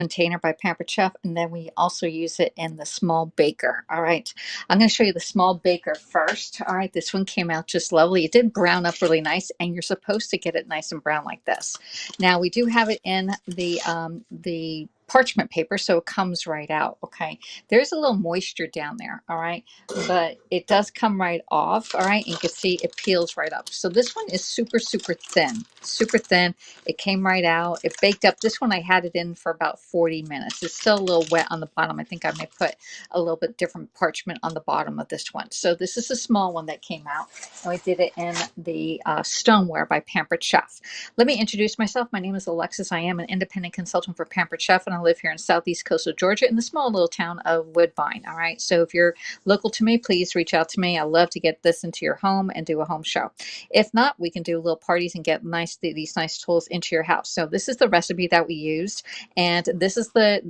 container by Pampered Chef, and then we also use it in the small baker. All right, I'm going to show you the small baker first. All right, this one came out just lovely. It did brown up really nice, and you're supposed to get it nice and brown like this. Now we do have it in the parchment paper, so it comes right out. Okay, there's a little moisture down there. All right, but it does come right off. All right, and you can see it peels right up. So this one is super thin, super thin. It came right out. It baked up. This one I had it in for about 40 minutes. It's still a little wet on the bottom. I think I may put a little bit different parchment on the bottom of this one. So this is a small one that came out. And we did it in the stoneware by Pampered Chef. Let me introduce myself. My name is Alexis. I am an independent consultant for Pampered Chef, and I live here in southeast coastal Georgia in the small little town of Woodbine. All right. So if you're local to me, please reach out to me. I love to get this into your home and do a home show. If not, we can do little parties and get these nice tools into your house. So this is the recipe that we used, and this is the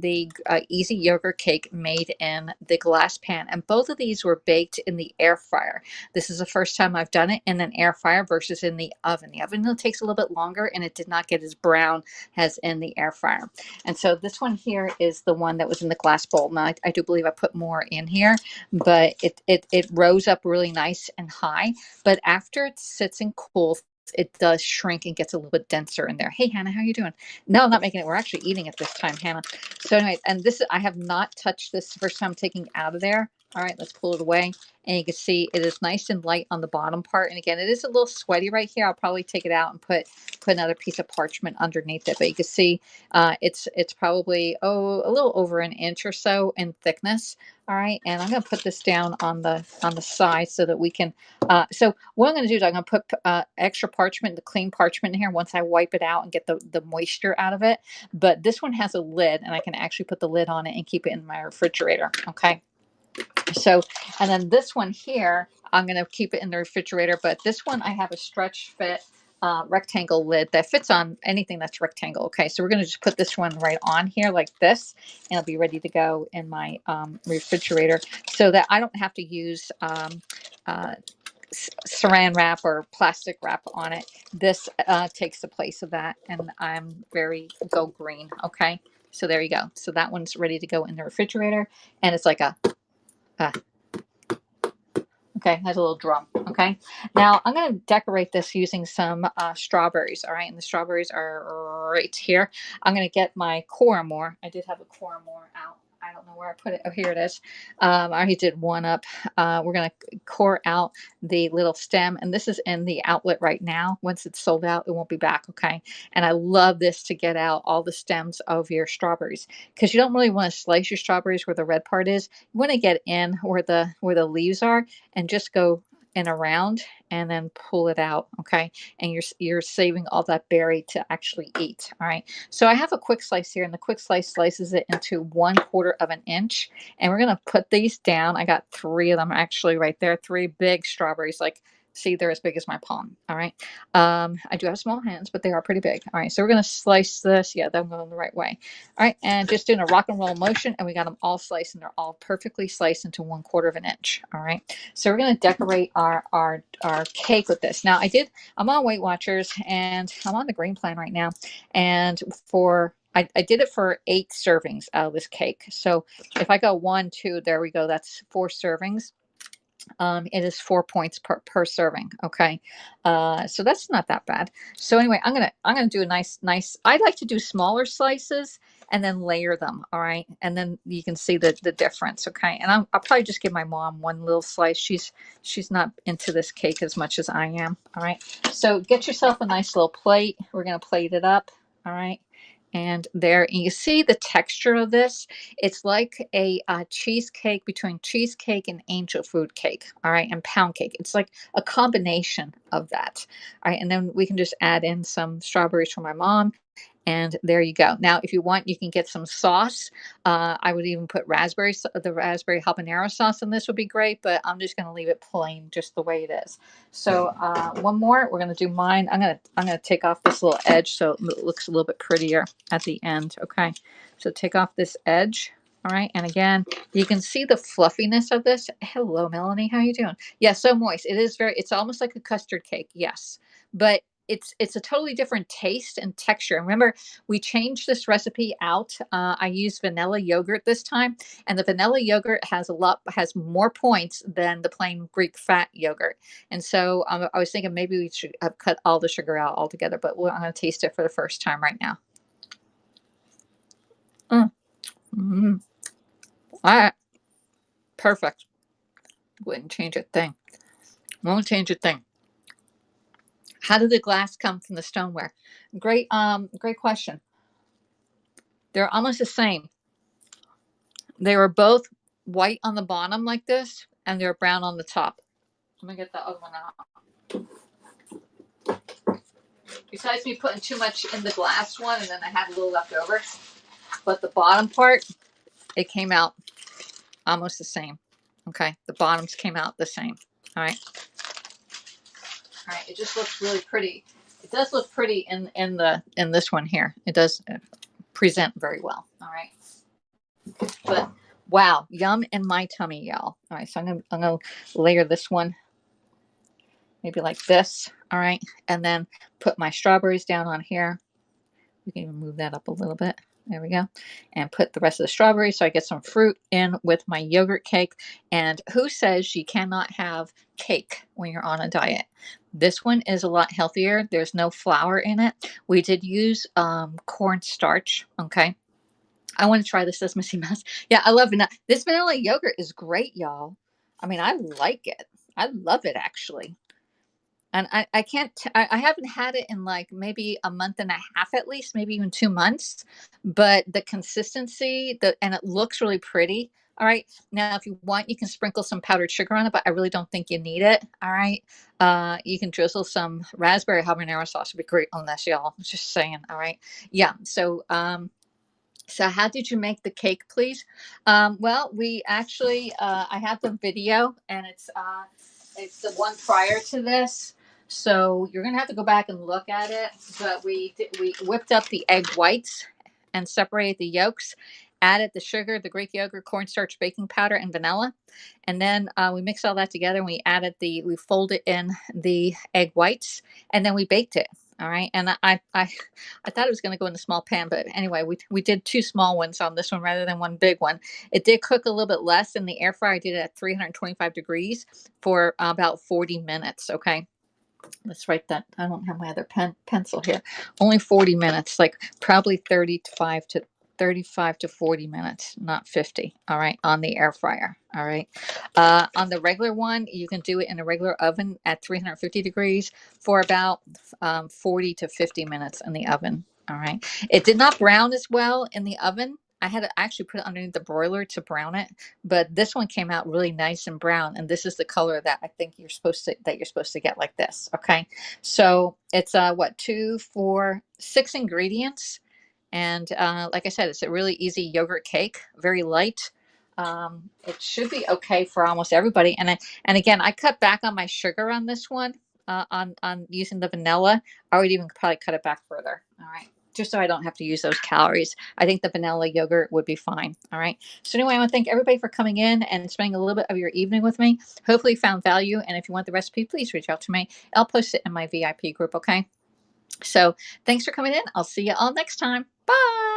easy yogurt cake made in the glass pan. And both of these were baked in the air fryer. This is the first time I've done it in an air fryer versus in the oven. The oven takes a little bit longer, and it did not get as brown as in the air fryer. And so this one here is the one that was in the glass bowl. Now I do believe I put more in here, but it rose up really nice and high. But after it sits and cools, it does shrink and gets a little bit denser in there. Hey, Hannah, how you doing? No, I'm not making it. We're actually eating it this time, Hannah. So anyway, and this, I have not touched this the first time I'm taking it out of there. All right, let's pull it away. And you can see it is nice and light on the bottom part. And again, it is a little sweaty right here. I'll probably take it out and put another piece of parchment underneath it. But you can see it's probably, a little over an inch or so in thickness. All right, and I'm going to put this down on the side so that we can. So what I'm going to do is I'm going to put extra parchment, the clean parchment in here once I wipe it out and get the moisture out of it. But this one has a lid, and I can actually put the lid on it and keep it in my refrigerator. Okay. So, and then this one here, I'm going to keep it in the refrigerator. But this one, I have a stretch fit rectangle lid that fits on anything that's rectangle. Okay, so we're going to just put this one right on here like this, and it'll be ready to go in my refrigerator so that I don't have to use saran wrap or plastic wrap on it. This takes the place of that, and I'm very go green. Okay, so there you go. So that one's ready to go in the refrigerator, and it's like a okay, has a little drum. Okay, now I'm going to decorate this using some strawberries. All right, and the strawberries are right here. I'm going to get my Coramore. I did have a Coramore out. I don't know where I put it. Oh, here it is. I already did one up. We're going to core out the little stem, and this is in the outlet right now. Once it's sold out, it won't be back. Okay, and I love this to get out all the stems of your strawberries, because you don't really want to slice your strawberries where the red part is. You want to get in where the leaves are, and just go in around and then pull it out. Okay, and you're saving all that berry to actually eat. All right, so I have a quick slice here, and the quick slice slices it into 1/4 of an inch, and we're going to put these down. I got 3 of them actually right there, 3 big strawberries. Like, see, they're as big as my palm. All right, I do have small hands, but they are pretty big. All right, so we're going to slice this. Yeah, I'm going the right way. All right, and just doing a rock and roll motion, and we got them all sliced, and they're all perfectly sliced into 1/4 of an inch. All right, so we're going to decorate our cake with this. Now, I'm on Weight Watchers, and I'm on the green plan right now, and I did it for 8 servings out of this cake. So if I go 1, 2, there we go. That's 4 servings. It is 4 points per serving. Okay, so that's not that bad. So anyway, I'm gonna do a nice. I like to do smaller slices and then layer them. All right, and then you can see the difference. Okay, and I'll probably just give my mom one little slice. She's not into this cake as much as I am. All right, so get yourself a nice little plate. We're gonna plate it up. All right. And there, and you see the texture of this. It's like a cheesecake between cheesecake and angel food cake, all right, and pound cake. It's like a combination of that, all right. And then we can just add in some strawberries from my mom, and there you go. Now, if you want, you can get some sauce. I would even put the raspberry habanero sauce in this would be great, but I'm just going to leave it plain, just the way it is. So one more, we're going to do mine. I'm going to take off this little edge so it looks a little bit prettier at the end. Okay, so take off this edge. All right, and again, you can see the fluffiness of this. Hello, Melanie, how you doing? Yeah, so moist. It's almost like a custard cake. Yes, but it's a totally different taste and texture. And remember, we changed this recipe out. I used vanilla yogurt this time, and the vanilla yogurt has more points than the plain Greek fat yogurt. And so I was thinking maybe we should have cut all the sugar out altogether. But I'm going to taste it for the first time right now. Mm. Mm. All right, perfect. Wouldn't change a thing. Won't change a thing. How did the glass come from the stoneware? Great question. They're almost the same. They were both white on the bottom like this, and they're brown on the top. Let me get the other one out. Besides me putting too much in the glass one, and then I had a little left over, but the bottom part, it came out almost the same. Okay, the bottoms came out the same. All right. All right, it just looks really pretty. It does look pretty in this one here. It does present very well. All right, but wow, yum in my tummy, y'all. All right, so I'm gonna layer this one maybe like this. All right, and then put my strawberries down on here. We can even move that up a little bit. There we go. And put the rest of the strawberries so I get some fruit in with my yogurt cake. And who says you cannot have cake when you're on a diet? This one is a lot healthier. There's no flour in it. We did use cornstarch. Okay. I want to try this Missy Mouse. Yeah, I love vanilla. This vanilla yogurt is great, y'all. I mean, I like it. I love it actually. And I can't, I haven't had it in like maybe a month and a half at least, maybe even 2 months. But the consistency, and it looks really pretty. All right. Now, if you want, you can sprinkle some powdered sugar on it, but I really don't think you need it. All right. You can drizzle some raspberry habanero sauce. Would be great on this, y'all. Just saying. All right. Yeah. So how did you make the cake, please? Well, we actually, I have the video, and it's the one prior to this. So you're gonna have to go back and look at it. But we whipped up the egg whites and separated the yolks, added the sugar, the Greek yogurt, cornstarch, baking powder, and vanilla, and then we mixed all that together. And we folded in the egg whites, and then we baked it. All right, and I thought it was going to go in a small pan, but anyway, we did two small ones on this one rather than one big one. It did cook a little bit less in the air fryer. I did it at 325 degrees for about 40 minutes. Okay. Let's write that. I don't have my other pencil here. Only 40 minutes, like probably 35 to 40 minutes, not 50. All right, on the air fryer. All right. On the regular one, you can do it in a regular oven at 350 degrees for about 40 to 50 minutes in the oven. All right. It did not brown as well in the oven. I had to actually put it underneath the broiler to brown it, but this one came out really nice and brown, and this is the color that I think you're supposed to get like this. Okay, so it's what, 2, 4, 6 ingredients, and like I said, it's a really easy yogurt cake, very light. It should be okay for almost everybody, and again, I cut back on my sugar on this one. On using the vanilla, I would even probably cut it back further. All right, just so I don't have to use those calories. I think the vanilla yogurt would be fine. All right. So anyway, I want to thank everybody for coming in and spending a little bit of your evening with me. Hopefully you found value. And if you want the recipe, please reach out to me. I'll post it in my VIP group. Okay. So thanks for coming in. I'll see you all next time. Bye.